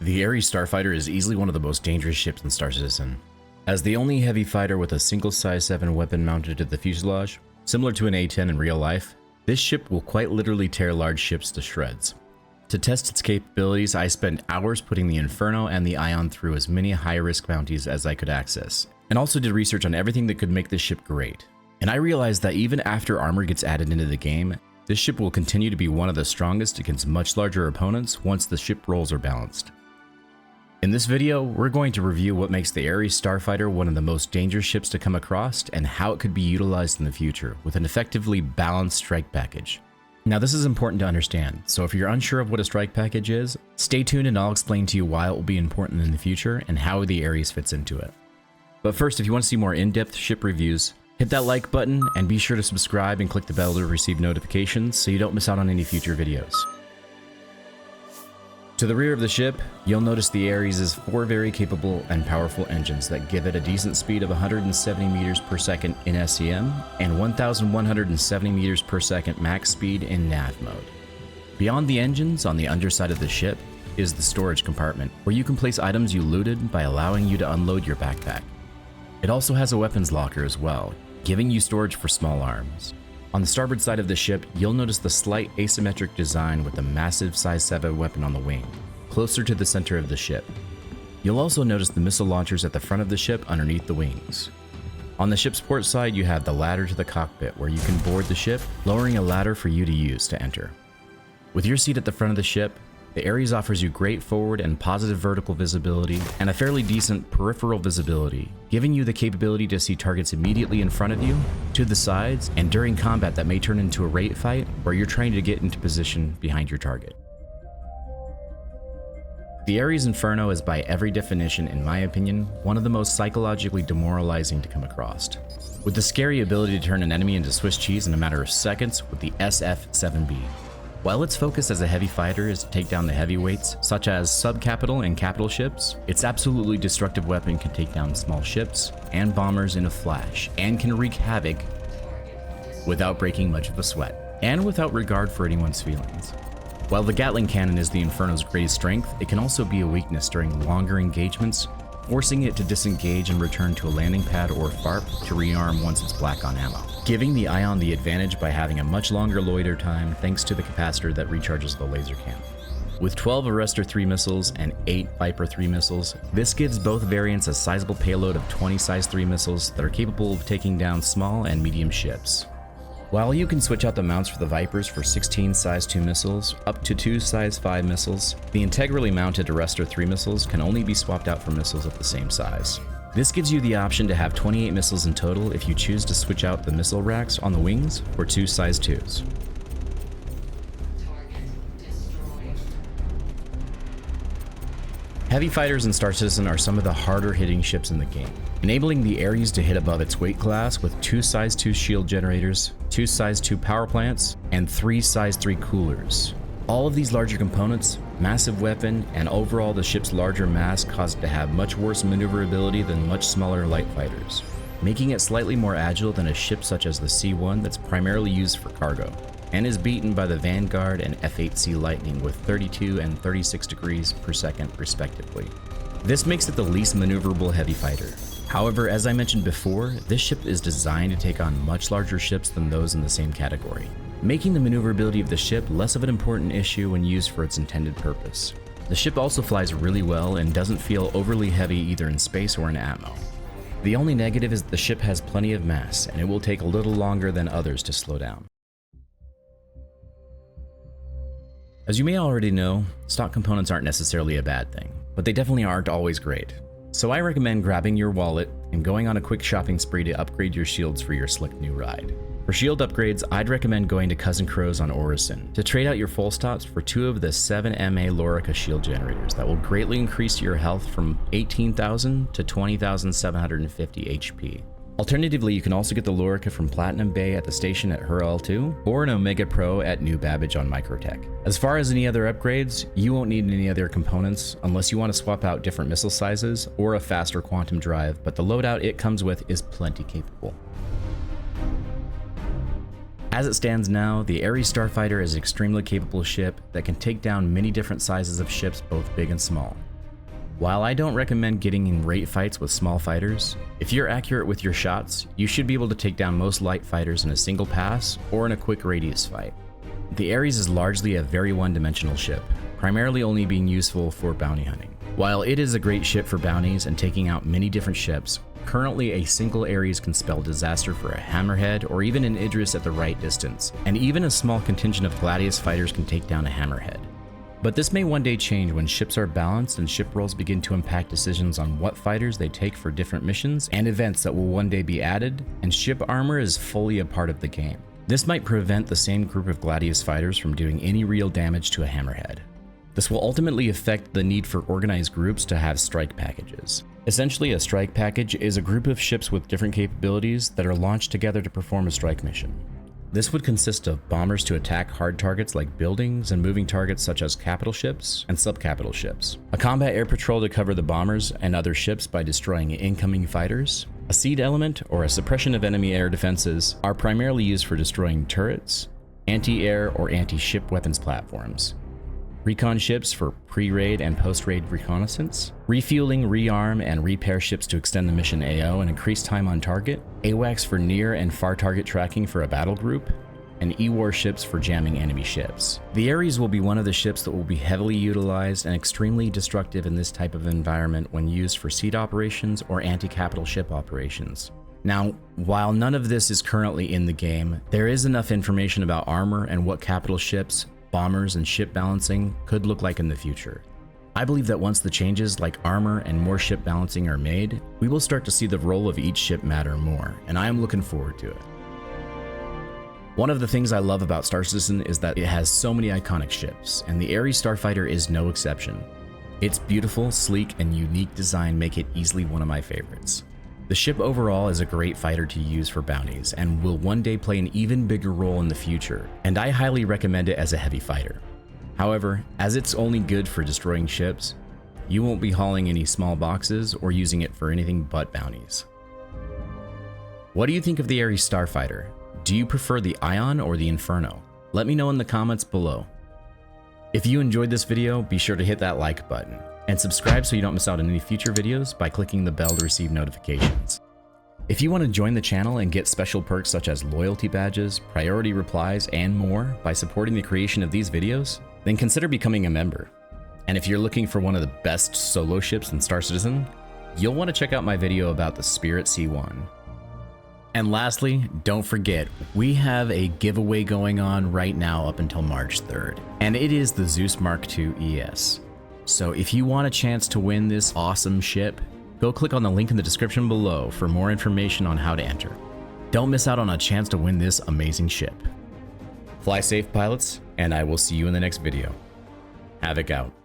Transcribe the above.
The Ares Starfighter is easily one of the most dangerous ships in Star Citizen. As the only heavy fighter with a single size 7 weapon mounted to the fuselage, similar to an A-10 in real life, this ship will quite literally tear large ships to shreds. To test its capabilities, I spent hours putting the Inferno and the Ion through as many high-risk bounties as I could access, and also did research on everything that could make this ship great. And I realized that even after armor gets added into the game, this ship will continue to be one of the strongest against much larger opponents once the ship roles are balanced. In this video, we're going to review what makes the Ares Starfighter one of the most dangerous ships to come across and how it could be utilized in the future with an effectively balanced strike package. Now this is important to understand, so if you're unsure of what a strike package is, stay tuned and I'll explain to you why it will be important in the future and how the Ares fits into it. But first, if you want to see more in-depth ship reviews, hit that like button and be sure to subscribe and click the bell to receive notifications so you don't miss out on any future videos. To the rear of the ship, you'll notice the Ares' 4 very capable and powerful engines that give it a decent speed of 170 meters per second in SCM and 1,170 meters per second max speed in nav mode. Beyond the engines, on the underside of the ship, is the storage compartment, where you can place items you looted by allowing you to unload your backpack. It also has a weapons locker as well, giving you storage for small arms. On the starboard side of the ship, you'll notice the slight asymmetric design with the massive size 7 weapon on the wing, closer to the center of the ship. You'll also notice the missile launchers at the front of the ship underneath the wings. On the ship's port side, you have the ladder to the cockpit where you can board the ship, lowering a ladder for you to use to enter. With your seat at the front of the ship, the Ares offers you great forward and positive vertical visibility and a fairly decent peripheral visibility, giving you the capability to see targets immediately in front of you, to the sides, and during combat that may turn into a rate fight where you're trying to get into position behind your target. The Ares Inferno is by every definition, in my opinion, one of the most psychologically demoralizing to come across, with the scary ability to turn an enemy into Swiss cheese in a matter of seconds with the SF-7B. While its focus as a heavy fighter is to take down the heavyweights, such as sub-capital and capital ships, its absolutely destructive weapon can take down small ships and bombers in a flash, and can wreak havoc without breaking much of a sweat, and without regard for anyone's feelings. While the Gatling cannon is the Inferno's greatest strength, it can also be a weakness during longer engagements, forcing it to disengage and return to a landing pad or FARP to rearm once it's black on ammo, giving the Ion the advantage by having a much longer loiter time thanks to the capacitor that recharges the laser cannon. With 12 Arrestor 3 missiles and 8 Viper 3 missiles, this gives both variants a sizable payload of 20 size 3 missiles that are capable of taking down small and medium ships. While you can switch out the mounts for the Vipers for 16 size 2 missiles, up to 2 size 5 missiles, the integrally mounted Arrestor 3 missiles can only be swapped out for missiles of the same size. This gives you the option to have 28 missiles in total if you choose to switch out the missile racks on the wings for 2 size 2s. Heavy fighters in Star Citizen are some of the harder hitting ships in the game, enabling the Ares to hit above its weight class with 2 size 2 shield generators, 2 size 2 power plants, and 3 size 3 coolers. All of these larger components, massive weapon, and overall the ship's larger mass cause it to have much worse maneuverability than much smaller light fighters, making it slightly more agile than a ship such as the C-1 that's primarily used for cargo, and is beaten by the Vanguard and F-8C Lightning with 32 and 36 degrees per second respectively. This makes it the least maneuverable heavy fighter. However, as I mentioned before, this ship is designed to take on much larger ships than those in the same category, making the maneuverability of the ship less of an important issue when used for its intended purpose. The ship also flies really well and doesn't feel overly heavy either in space or in ammo. The only negative is that the ship has plenty of mass, and it will take a little longer than others to slow down. As you may already know, stock components aren't necessarily a bad thing, but they definitely aren't always great. So I recommend grabbing your wallet and going on a quick shopping spree to upgrade your shields for your slick new ride. For shield upgrades, I'd recommend going to Cousin Crow's on Orison to trade out your full stops for 2 of the 7MA Lorica shield generators that will greatly increase your health from 18,000 to 20,750 HP. Alternatively, you can also get the Lorica from Platinum Bay at the station at Hurl 2 or an Omega Pro at New Babbage on Microtech. As far as any other upgrades, you won't need any other components unless you want to swap out different missile sizes or a faster quantum drive, but the loadout it comes with is plenty capable. As it stands now, the Ares Starfighter is an extremely capable ship that can take down many different sizes of ships, both big and small. While I don't recommend getting in rate fights with small fighters, if you're accurate with your shots, you should be able to take down most light fighters in a single pass or in a quick radius fight. The Ares is largely a very one-dimensional ship, primarily only being useful for bounty hunting. While it is a great ship for bounties and taking out many different ships, currently a single Ares can spell disaster for a Hammerhead or even an Idris at the right distance, and even a small contingent of Gladius fighters can take down a Hammerhead. But this may one day change when ships are balanced and ship roles begin to impact decisions on what fighters they take for different missions and events that will one day be added, and ship armor is fully a part of the game. This might prevent the same group of Gladius fighters from doing any real damage to a Hammerhead. This will ultimately affect the need for organized groups to have strike packages. Essentially, a strike package is a group of ships with different capabilities that are launched together to perform a strike mission. This would consist of bombers to attack hard targets like buildings and moving targets such as capital ships and subcapital ships, a combat air patrol to cover the bombers and other ships by destroying incoming fighters. A seed element or a suppression of enemy air defenses are primarily used for destroying turrets, anti-air or anti-ship weapons platforms. Recon ships for pre-raid and post-raid reconnaissance, refueling, rearm, and repair ships to extend the mission AO and increase time on target, AWACS for near and far target tracking for a battle group, and E-war ships for jamming enemy ships. The Ares will be one of the ships that will be heavily utilized and extremely destructive in this type of environment when used for seed operations or anti-capital ship operations. Now, while none of this is currently in the game, there is enough information about armor and what capital ships, bombers, and ship balancing could look like in the future. I believe that once the changes like armor and more ship balancing are made, we will start to see the role of each ship matter more, and I am looking forward to it. One of the things I love about Star Citizen is that it has so many iconic ships, and the Ares Starfighter is no exception. Its beautiful, sleek, and unique design make it easily one of my favorites. The ship overall is a great fighter to use for bounties and will one day play an even bigger role in the future, and I highly recommend it as a heavy fighter. However, as it's only good for destroying ships, you won't be hauling any small boxes or using it for anything but bounties. What do you think of the Ares Starfighter? Do you prefer the Ion or the Inferno? Let me know in the comments below. If you enjoyed this video, be sure to hit that like button and subscribe so you don't miss out on any future videos by clicking the bell to receive notifications. If you want to join the channel and get special perks such as loyalty badges, priority replies, and more by supporting the creation of these videos, then consider becoming a member. And if you're looking for one of the best solo ships in Star Citizen, you'll want to check out my video about the Spirit C1. And lastly, don't forget, we have a giveaway going on right now up until March 3rd, and it is the Zeus Mark II ES. So if you want a chance to win this awesome ship, go click on the link in the description below for more information on how to enter. Don't miss out on a chance to win this amazing ship. Fly safe, pilots, and I will see you in the next video. Havoc out.